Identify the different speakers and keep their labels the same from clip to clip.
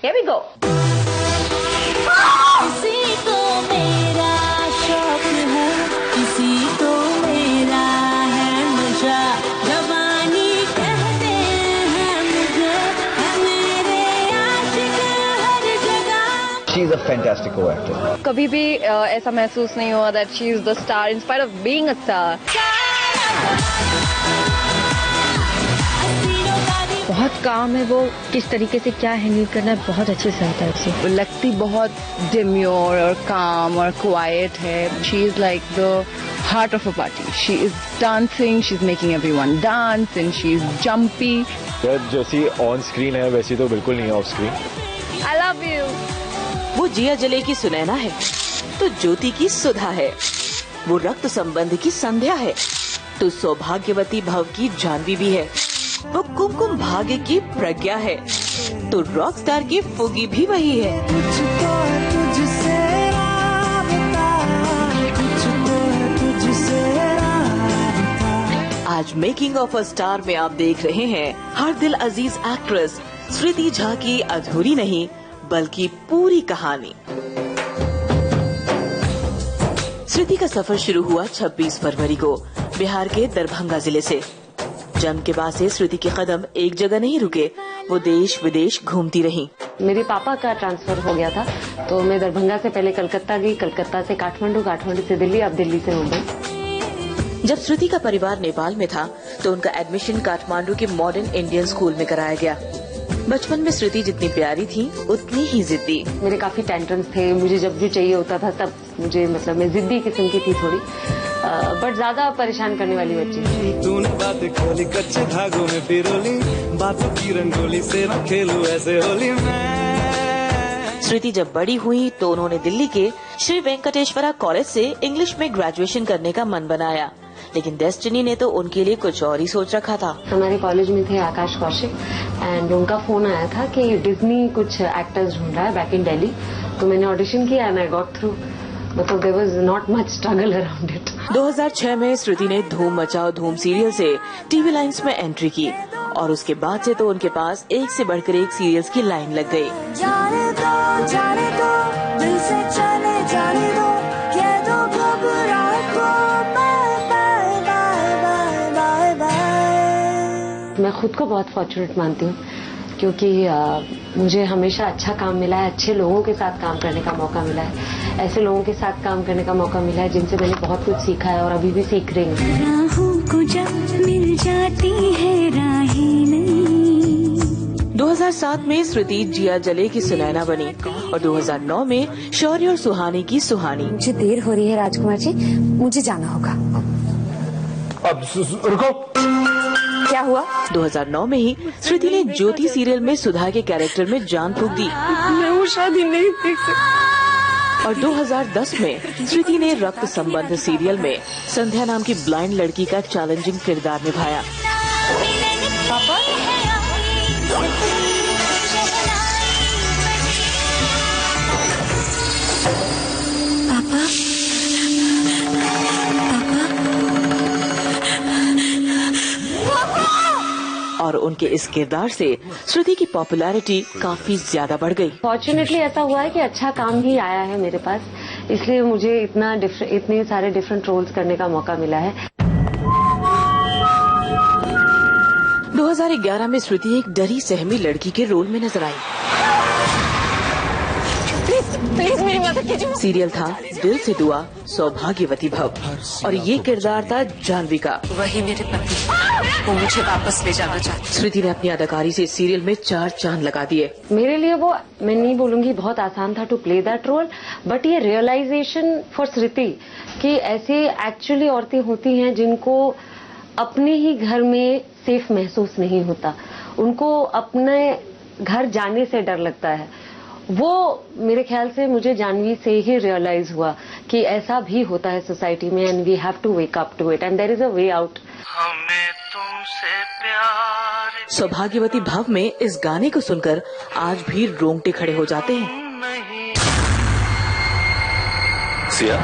Speaker 1: Here we go.
Speaker 2: किसी को मेरा शौक है, किसी को मेरा है नशा, जवानी कहते हैं मुझे, है मेरे आशिक हर जगह।
Speaker 3: She is a fantastic co-actor.
Speaker 1: कभी भी ऐसा महसूस नहीं हुआ that she is the star in spite of being a star. बहुत काम है वो, किस तरीके से क्या हैंडल करना है बहुत अच्छे से आता है उसे। लगती बहुत डिम्योर और काम और क्वाइट है। She is like the heart of a party. She is dancing, she is making everyone dance and she is jumpy.
Speaker 4: जैसी ऑन स्क्रीन है वैसी तो बिल्कुल नहीं है of screen.
Speaker 1: I love you.
Speaker 5: वो जिया जले की सुनैना है तो ज्योति की सुधा है, वो रक्त संबंध की संध्या है तो सौभाग्यवती भव की जानवी भी है, वो कुमकुम भाग्य की प्रज्ञा है तो रॉक स्टार की फुगी भी वही है। आज मेकिंग ऑफ अ स्टार में आप देख रहे हैं हर दिल अजीज एक्ट्रेस श्रुति झा की अधूरी नहीं बल्कि पूरी कहानी। श्रुति का सफर शुरू हुआ 26 फरवरी को बिहार के दरभंगा जिले से। जन्म के बाद से श्रुति के कदम एक जगह नहीं रुके, वो देश विदेश घूमती रहीं।
Speaker 6: मेरे पापा का ट्रांसफर हो गया था तो मैं दरभंगा से पहले कलकत्ता गई, कलकत्ता से काठमांडू, काठमांडू से दिल्ली, अब दिल्ली से मुंबई।
Speaker 5: जब श्रुति का परिवार नेपाल में था तो उनका एडमिशन काठमांडू के मॉडर्न इंडियन स्कूल में कराया गया। बचपन में श्रुति जितनी प्यारी थी उतनी ही जिद्दी।
Speaker 6: मेरे काफी टेंट्रम्स थे, मुझे जब भी चाहिए होता था तब मुझे, मतलब मैं जिद्दी किस्म की थी थोड़ी, बट ज्यादा परेशान करने वाली बच्ची।
Speaker 7: तूने बातें खोली कच्चे धागों में पिरोली, बातों की रंगोली से न खेलूं ऐसे होली में।
Speaker 5: श्रुति जब बड़ी हुई तो उन्होंने दिल्ली के श्री वेंकटेश्वरा कॉलेज से इंग्लिश में ग्रेजुएशन करने का मन बनाया, लेकिन डेस्टिनी ने तो उनके लिए कुछ और ही सोच रखा था।
Speaker 6: हमारे कॉलेज में थे आकाश कौशिक एंड उनका फोन आया था कि डिज्नी कुछ एक्टर्स ढूंढ रहा है बैक इन दिल्ली, तो मैंने ऑडिशन किया एंड आई गॉट थ्रू। मतलब there was not much struggle around it.
Speaker 5: 2006 में श्रुति ने धूम मचाओ धूम सीरियल से टीवी लाइन्स में एंट्री की और उसके बाद से तो उनके पास एक से बढ़कर एक सीरियल्स की लाइन लग गई।
Speaker 2: जाने दो दिल से चले जाने दो, कह दो घबराहट को bye bye bye bye bye.
Speaker 6: मैं खुद को बहुत फॉर्चुनेट मानती हूँ क्योंकि मुझे हमेशा अच्छा काम मिला है, अच्छे लोगों के साथ काम करने का मौका मिला है, ऐसे लोगों के साथ काम करने का मौका मिला है जिनसे मैंने बहुत कुछ सीखा है और अभी भी सीख रही हूँ।
Speaker 2: राहों को जब मिल जाती है राहें नहीं।
Speaker 5: 2007 में श्रुति जिया जले की सुनैना बनी और 2009 में शौर्य और सुहानी की सुहानी।
Speaker 8: मुझे देर हो रही है राजकुमार जी, मुझे जाना होगा।
Speaker 4: अब रुको।
Speaker 8: क्या हुआ?
Speaker 5: 2009 में ही श्रुति ने ज्योति सीरियल में सुधा के कैरेक्टर में जान फूंक दी।
Speaker 8: मैं वो शादी नहीं देख सकती।
Speaker 5: और 2010 में श्रुति ने रक्त संबंध सीरियल में संध्या नाम की ब्लाइंड लड़की का चैलेंजिंग किरदार निभाया।
Speaker 2: पापा
Speaker 5: और उनके इस किरदार से श्रुति की पॉपुलैरिटी काफी ज्यादा बढ़ गई।
Speaker 6: फॉर्चुनेटली ऐसा हुआ है कि अच्छा काम ही आया है मेरे पास, इसलिए मुझे इतने सारे डिफरेंट रोल्स करने का मौका मिला है।
Speaker 5: 2011 में श्रुति एक डरी सहमी लड़की के रोल में नजर आई।
Speaker 8: प्लीज मेरी मदद कीजिए।
Speaker 5: सीरियल था दिल से दुआ सौभाग्यवती भव और ये किरदार था जानवी का।
Speaker 8: वही मेरे पति, वो मुझे वापस ले जाना चाहते।
Speaker 5: श्रुति ने अपनी अदाकारी से सीरियल में 4 चांद लगा दिए।
Speaker 6: मेरे लिए वो, मैं नहीं बोलूंगी बहुत आसान था to play that role, but ये रियलाइजेशन फॉर श्रुति कि ऐसी एक्चुअली औरतें होती हैं जिनको अपने ही घर में सेफ महसूस नहीं होता, उनको अपने घर जाने से डर लगता है। वो मेरे ख्याल से मुझे जानवी से ही रियलाइज हुआ कि ऐसा भी होता है सोसाइटी में and we have to wake up to it and there is a way out.
Speaker 7: हमें तुमसे प्यार
Speaker 5: सौभाग्यवती भव में इस गाने को सुनकर आज भी रोंगटे खड़े हो जाते हैं।
Speaker 4: सिया,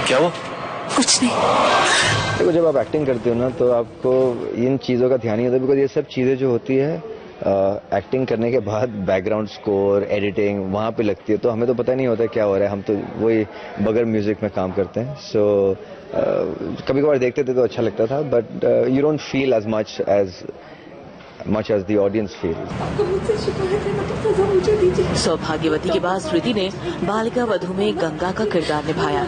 Speaker 4: क्या हुआ?
Speaker 8: कुछ नहीं।
Speaker 3: देखो, जब आप एक्टिंग करते हो ना तो आपको इन चीज़ों का ध्यान नहीं होता, बिकॉज ये सब चीज़ें जो होती है एक्टिंग करने के बाद बैकग्राउंड स्कोर, एडिटिंग वहाँ पे लगती है, तो हमें तो पता नहीं होता क्या हो रहा है, हम तो वही बगैर म्यूजिक में काम करते हैं. सो कभी कभार देखते थे तो अच्छा लगता था, but you don't feel as much as the audience feels.
Speaker 5: सौभाग्यवती के बाद श्रुति ने बालिका वधू में गंगा का किरदार निभाया.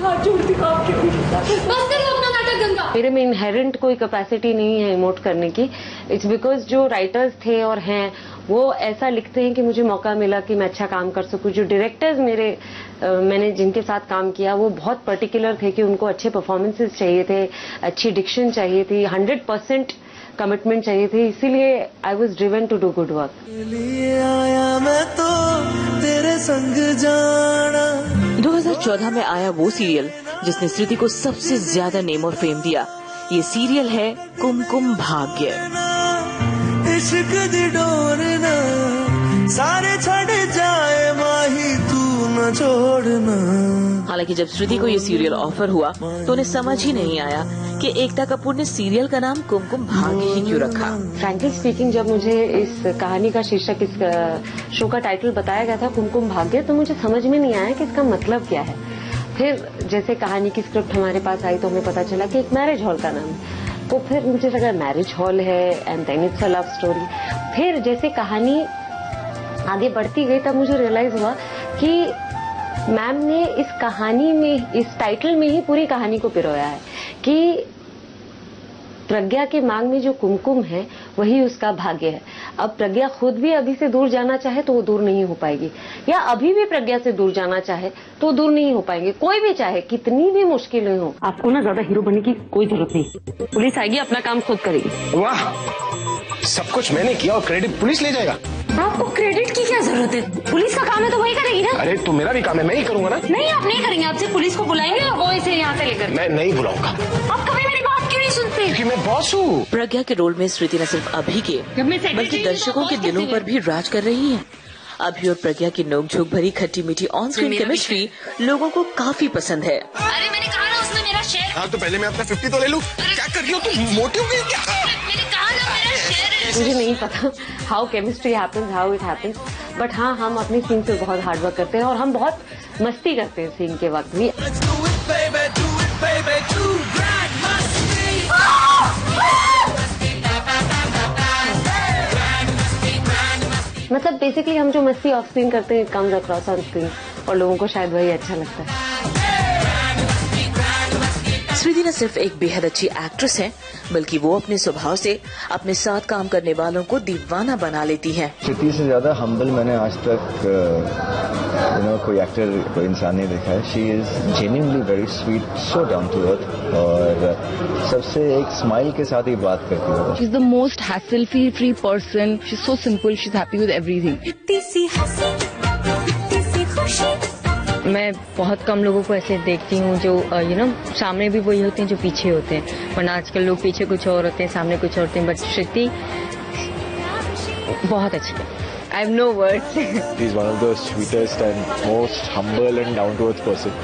Speaker 6: मेरे में इनहेरेंट कोई कैपेसिटी नहीं है इमोट करने की. इट्स बिकॉज जो राइटर्स थे और हैं वो ऐसा लिखते हैं कि मुझे मौका मिला कि मैं अच्छा काम कर सकूं. जो डायरेक्टर्स मैंने जिनके साथ काम किया वो बहुत पर्टिकुलर थे कि उनको अच्छे परफॉर्मेंसेस चाहिए थे, अच्छी डिक्शन चाहिए थी, 100% कमिटमेंट चाहिए थी. इसीलिए I was driven to do good work.
Speaker 7: आया मैं तो तेरे संग जाना.
Speaker 5: 2014 में आया वो सीरियल जिसने श्रुति को सबसे ज्यादा नेम और फेम दिया. ये सीरियल है कुमकुम भाग्य.
Speaker 7: इश्क दी डोर ना सारे छड़ जाए माही तू न छोड़ना.
Speaker 5: हालांकि जब श्रुति को ये सीरियल ऑफर हुआ तो उन्हें समझ ही नहीं आया कि एकता कपूर ने सीरियल का नाम कुमकुम भाग्य ही क्यों रखा.
Speaker 6: फ्रैंकली स्पीकिंग, जब मुझे इस कहानी का शीर्षक, इस शो का टाइटल बताया गया था कुमकुम भाग्य, तो मुझे समझ में नहीं आया कि इसका मतलब क्या है. फिर जैसे कहानी की स्क्रिप्ट हमारे पास आई तो हमें पता चला कि एक मैरिज हॉल का नाम है. तो फिर मुझे लगा मैरिज हॉल है and then it's a love story. फिर जैसे कहानी आगे बढ़ती गई तब मुझे रियलाइज हुआ कि मैम ने इस कहानी में, इस टाइटल में ही पूरी कहानी को पिरोया है कि प्रज्ञा के मांग में जो कुमकुम है वही उसका भाग्य है. अब प्रज्ञा खुद भी अभी से दूर जाना चाहे तो वो दूर नहीं हो पाएगी, या अभी भी प्रज्ञा से दूर जाना चाहे तो वो दूर नहीं हो पाएंगे. कोई भी चाहे, कितनी भी मुश्किलें हो. आपको ना ज्यादा हीरो बनने की कोई जरूरत नहीं. पुलिस आएगी, अपना काम खुद करेगी.
Speaker 9: वाह, सब कुछ मैंने किया और क्रेडिट पुलिस ले जाएगा.
Speaker 10: आपको क्रेडिट की क्या जरूरत है? पुलिस का काम है तो वही करेगी ना.
Speaker 9: अरे तो मेरा भी काम है, मैं ही करूंगा ना.
Speaker 10: नहीं, आप नहीं करेंगे. आपसे पुलिस को बुलाएंगे और वो इसे यहाँ से लेकर.
Speaker 9: मैं नहीं बुलाऊंगा.
Speaker 10: आप कभी मेरी बात क्यों नहीं सुनते?
Speaker 9: क्योंकि मैं बॉस हूँ.
Speaker 5: प्रज्ञा के रोल में श्रुति न सिर्फ अभी के बल्कि दर्शकों के दिलों पर भी राज कर रही है. अभी और प्रज्ञा की नोकझोंक भरी खट्टी मीठी ऑन स्क्रीन केमिस्ट्री लोगों को काफी पसंद है.
Speaker 10: अरे मैंने कहा ना उसने मेरा शेयर.
Speaker 9: हाँ तो पहले मैं अपना 50 तो ले लूँ. क्या कर रही हो तुम? मोटी हो गई क्या?
Speaker 10: मैंने कहा ना मेरा शेयर है.
Speaker 6: मुझे नहीं पता how chemistry happens, how it happens, but हाँ, हम अपनी सीन पे बहुत हार्ड वर्क करते हैं और हम बहुत मस्ती करते हैं सीन के वक्त भी. मतलब बेसिकली हम जो मस्ती ऑफ स्क्रीन करते हैं, कम्स अक्रॉस ऑन स्क्रीन, और लोगों को शायद वही अच्छा लगता है.
Speaker 5: श्रुति न सिर्फ एक बेहद अच्छी एक्ट्रेस है बल्कि वो अपने स्वभाव से अपने साथ काम करने वालों को दीवाना बना लेती है.
Speaker 3: श्रुति से ज्यादा हम्बल मैंने आज तक कोई एक्टर, कोई इंसान नहीं देखा है. She is genuinely very sweet, so down to earth, और सबसे एक स्माइल के साथ ही बात करती है.
Speaker 1: She is the most hassle free person. She is so simple, she is happy with everything. मैं बहुत कम लोगों को ऐसे देखती हूँ जो सामने भी वही होते हैं जो पीछे होते हैं, वरना आजकल लोग पीछे कुछ और होते हैं, सामने कुछ और होते हैं. बट श्रुति बहुत अच्छी है. I have no words.
Speaker 4: She's one of the sweetest and most humble and down-to-earth person.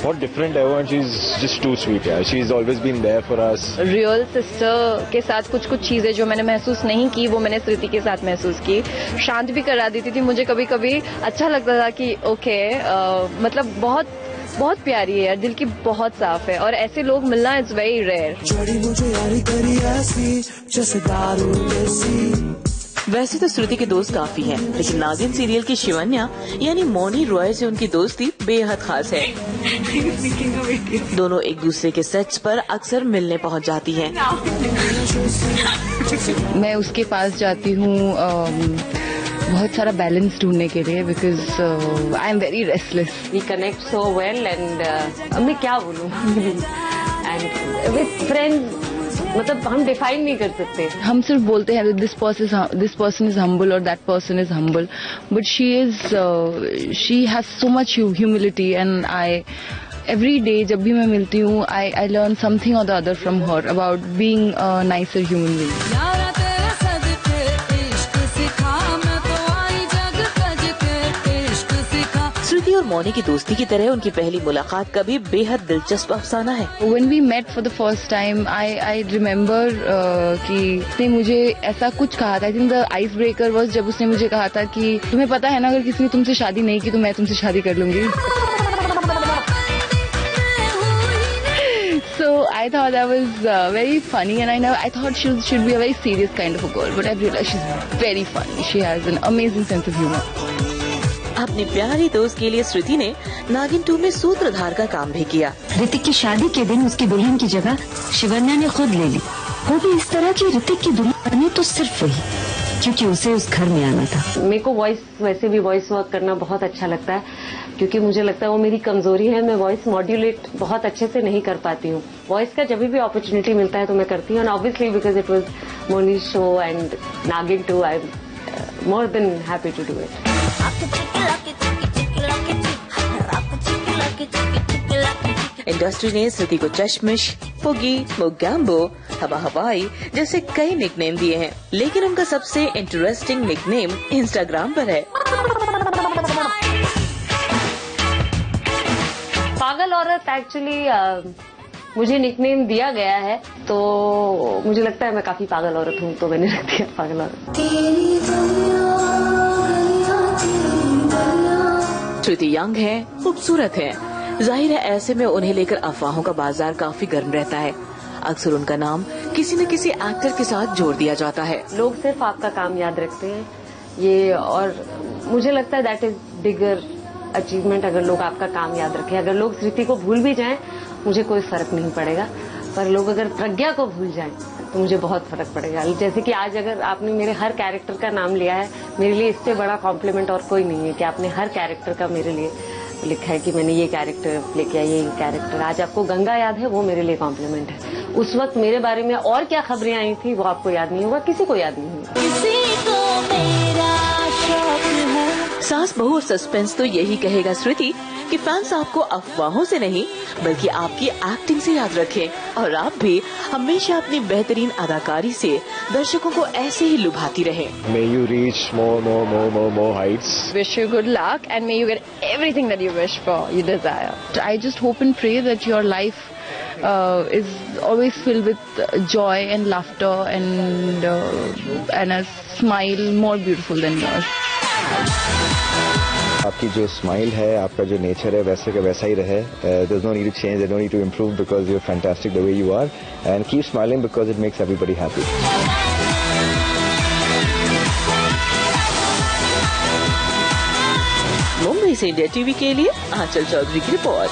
Speaker 4: What different ever, and she's just too sweet. Yeah, she's always been there for us.
Speaker 1: Real sister के साथ कुछ चीजें जो मैंने महसूस नहीं की वो मैंने श्रुति के साथ महसूस की. शांत भी करा देती थी. मुझे कभी कभी अच्छा लगता था कि ओके, मतलब बहुत प्यारी है यार, दिल की बहुत साफ है, और ऐसे लोग मिलना इज वेरी रेयर.
Speaker 5: वैसे तो श्रुति के दोस्त काफी हैं, लेकिन नागिन सीरियल की शिवन्या यानी मौनी रॉय से उनकी दोस्ती बेहद खास है. दोनों एक दूसरे के सेट्स पर अक्सर मिलने पहुंच जाती हैं.
Speaker 1: मैं उसके पास जाती हूँ बहुत सारा बैलेंस ढूंढने के लिए, because I am very restless.
Speaker 6: We connect so well and मैं क्या बोलूँ. एंड विद फ्रेंड्स मतलब हम डिफाइन नहीं कर सकते.
Speaker 1: हम सिर्फ बोलते हैं दिस पर्सन इज हम्बल और that person is humble, but she has so much humility, and I every day जब भी मैं मिलती हूँ आई लर्न समथिंग और the other from her about being a nicer human being.
Speaker 5: Shruti Shruti और मौनी की दोस्ती की तरह उनकी पहली मुलाकात का भी बेहद दिलचस्प अफसाना है।
Speaker 1: When we met for the first time, I remember कि उसने मुझे ऐसा कुछ कहा था। I think the icebreaker was जब उसने मुझे कहा था कि तुम्हें पता है ना, अगर किसी ने तुमसे शादी नहीं की तो मैं तुमसे शादी कर लूंगी। So I thought that was very funny, and I thought she should be a very serious kind of a girl, but I realized she's very funny. She has an amazing sense of humor.
Speaker 5: अपनी प्यारी दोस्त के लिए श्रुति ने नागिन 2 में सूत्रधार का काम भी किया।
Speaker 10: ऋतिक की शादी के दिन उसकी दुल्हन की जगह शिवन्या ने खुद ले ली। वो भी इस तरह की ऋतिक की दुल्हन बने तो सिर्फ वही, क्योंकि उसे उस घर में आना था।
Speaker 6: मेरे को वैसे भी वॉइस वर्क करना बहुत अच्छा लगता है, क्योंकि मुझे लगता है वो मेरी कमजोरी है। मैं वॉइस मॉड्यूलेट बहुत अच्छे से नहीं कर पाती हूँ। वॉइस का जब भी अपॉर्चुनिटी मिलता है तो मैं करती हूँ, and obviously because it was Monish show and Naagin 2, I am more than happy to do it.
Speaker 5: Industry ने श्रुति को चश्मिश, फुगी, मुगैम्बो, हवा हवाई जैसे कई निकनेम दिए हैं, लेकिन उनका सबसे इंटरेस्टिंग निकनेम इंस्टाग्राम पर है।
Speaker 6: पागल औरत एक्चुअली मुझे निकनेम दिया गया है, तो मुझे लगता है मैं काफी पागल औरत हूँ, तो मैंने रख दिया पागल औरत।
Speaker 5: श्रुति यंग है, खूबसूरत है, जाहिर है ऐसे में उन्हें लेकर अफवाहों का बाजार काफी गर्म रहता है। अक्सर उनका नाम किसी न किसी एक्टर के साथ जोड़ दिया जाता है।
Speaker 6: लोग सिर्फ आपका काम याद रखते हैं ये, और मुझे लगता है दैट इज बिगर अचीवमेंट अगर लोग आपका काम याद रखें। अगर लोग श्रुति को भूल भी जाएं मुझे कोई फर्क नहीं पड़ेगा, पर लोग अगर प्रज्ञा को भूल जाएं तो मुझे बहुत फर्क पड़ेगा। जैसे कि आज अगर आपने मेरे हर कैरेक्टर का नाम लिया है, मेरे लिए इससे बड़ा कॉम्प्लीमेंट और कोई नहीं है कि आपने हर कैरेक्टर का मेरे लिए लिखा है कि मैंने ये कैरेक्टर प्ले किया, ये कैरेक्टर। आज आपको गंगा याद है, वो मेरे लिए कॉम्प्लीमेंट है। उस वक्त मेरे बारे में और क्या खबरें आई थी वो आपको याद नहीं होगा, किसी को याद नहीं होगा।
Speaker 5: सास बहू और सस्पेंस तो यही कहेगा श्रुति कि फैंस आपको अफवाहों से नहीं बल्कि आपकी एक्टिंग से याद रखें, और आप भी हमेशा अपनी बेहतरीन अदाकारी से दर्शकों को ऐसे ही लुभाती रहें।
Speaker 4: May you reach more heights.
Speaker 1: Wish you good luck and may you get everything that you wish for, you desire. I just hope and pray that your life is always filled with joy and laughter and a smile more beautiful than yours.
Speaker 3: आपकी जो smile है, आपका जो nature है, वैसे का वैसा ही रहे। There's no need to change, there's no need to improve because you're fantastic the way you are, and keep smiling because it makes everybody happy.
Speaker 5: Mumbai से इंडिया टीवी के लिए आंचल चौधरी की रिपोर्ट।